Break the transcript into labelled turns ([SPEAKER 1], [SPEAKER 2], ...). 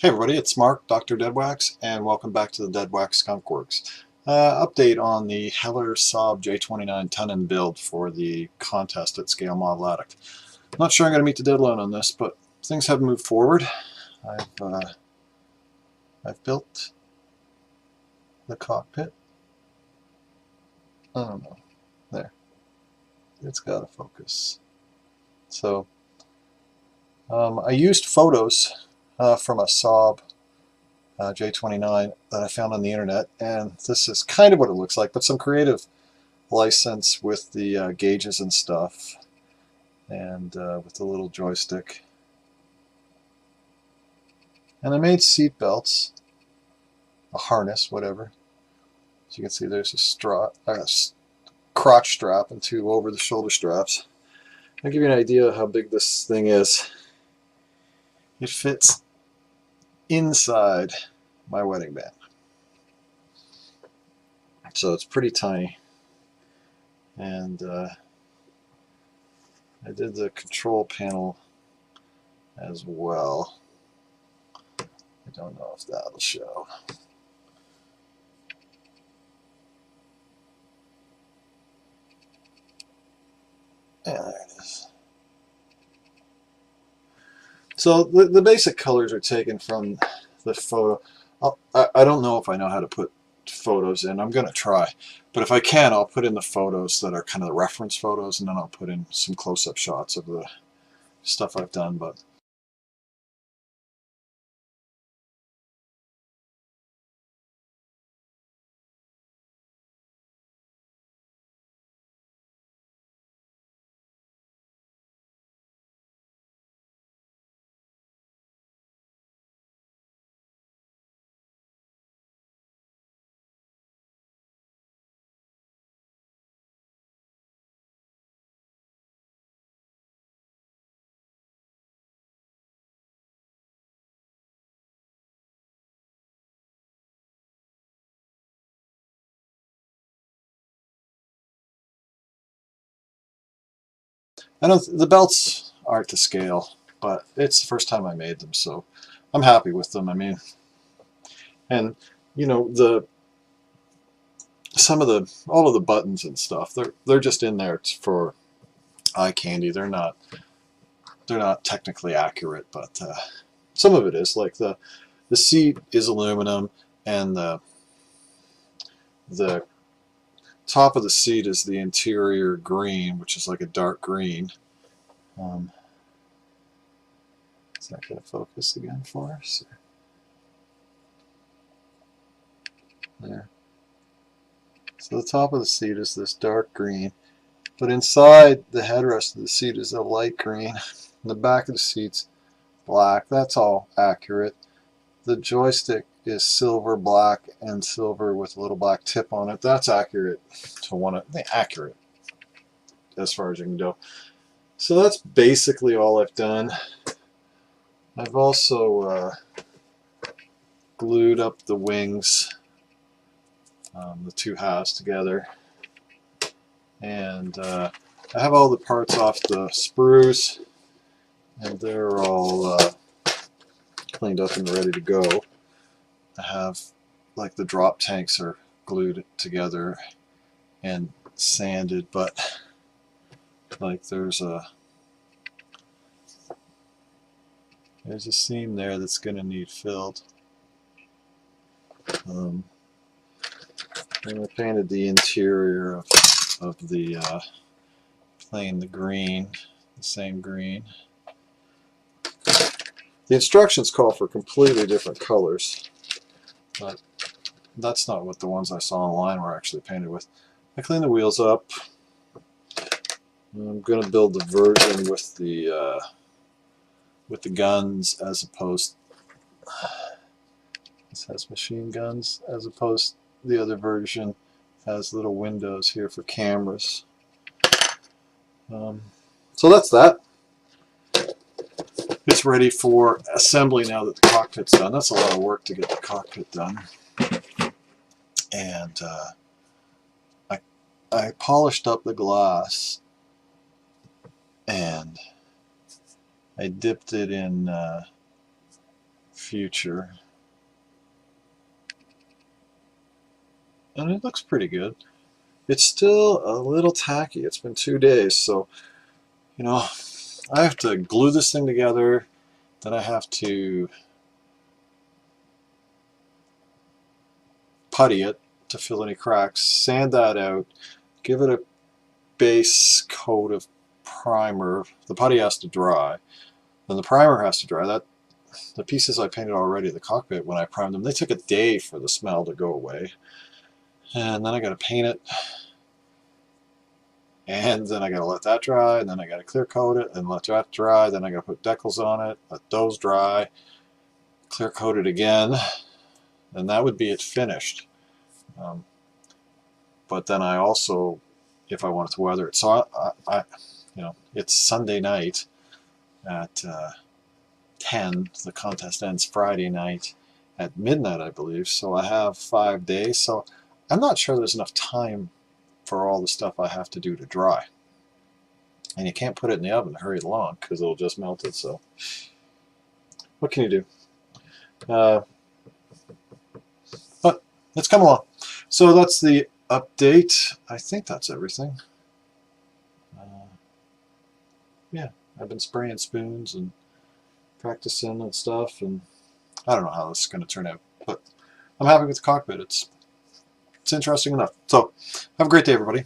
[SPEAKER 1] Hey everybody, it's Mark, Dr. Deadwax, and welcome back to the TheDeadwaxSkunkworks. Update on the Heller Saab J29 Tunnan build for the contest at Scale Model Addict. I'm not sure I'm going to meet the deadline on this, but things have moved forward. I've built the cockpit. I don't know. There. It's got to focus. So, I used photos from a Saab J29 that I found on the internet, and this is kind of what it looks like, but some creative license with the gauges and stuff, and with the little joystick. And I made seat belts, a harness, whatever. As you can see, there's a crotch strap and two over the shoulder straps. I'll give you an idea of how big this thing is. It fits inside my wedding band, so it's pretty tiny. And I did the control panel as well. I don't know if that'll show. Yeah, there it is. So the basic colors are taken from the photo. I don't know if I know how to put photos in. I'm going to try. But if I can, I'll put in the photos that are kind of the reference photos, and then I'll put in some close-up shots of the stuff I've done. But I know the belts aren't to scale, but it's the first time I made them, so I'm happy with them. I mean, and you know, all of the buttons and stuff, they're just in there for eye candy. They're not technically accurate, but some of it is. Like the seat is aluminum, and the top of the seat is the interior green, which is like a dark green. Is that going to focus again for us? There. So the top of the seat is this dark green, but inside the headrest of the seat is a light green. And the back of the seat's black. That's all accurate. The joystick is silver, black, and silver with a little black tip on it. That's accurate to accurate as far as you can go. So that's basically all I've done. I've also glued up the wings, the two halves together, and I have all the parts off the sprues, and they're all cleaned up and ready to go. I have, like, the drop tanks are glued together and sanded, but like there's a seam there that's going to need filled. And I painted the interior of the plane the green, the same green. The instructions call for completely different colors, but that's not what the ones I saw online were actually painted with. I cleaned the wheels up. I'm going to build the version with the guns, as opposed. This has machine guns, as opposed the other version has little windows here for cameras. So that's that. It's ready for assembly now that the cockpit's done. That's a lot of work to get the cockpit done. And I polished up the glass, and I dipped it in future. And it looks pretty good. It's still a little tacky. It's been 2 days, so, you know, I have to glue this thing together, then I have to putty it to fill any cracks, sand that out, give it a base coat of primer. The putty has to dry, then the primer has to dry. The pieces I painted already, the cockpit, when I primed them, they took a day for the smell to go away. And then I got to paint it, and then I got to let that dry, and then I got to clear coat it and let that dry. Then I got to put decals on it, let those dry, clear coat it again, and that would be it finished. But then I also, if I wanted to weather it, so you know, it's Sunday night at 10. The contest ends Friday night at midnight, I believe. So I have 5 days. So I'm not sure there's enough time for all the stuff I have to do to dry. And you can't put it in the oven to hurry it along because it'll just melt it. So what can you do? But it's come along. So that's the update. I think that's everything. Yeah, I've been spraying spoons and practicing and stuff, and I don't know how this is going to turn out, but I'm happy with the cockpit. It's interesting enough. So have a great day, everybody.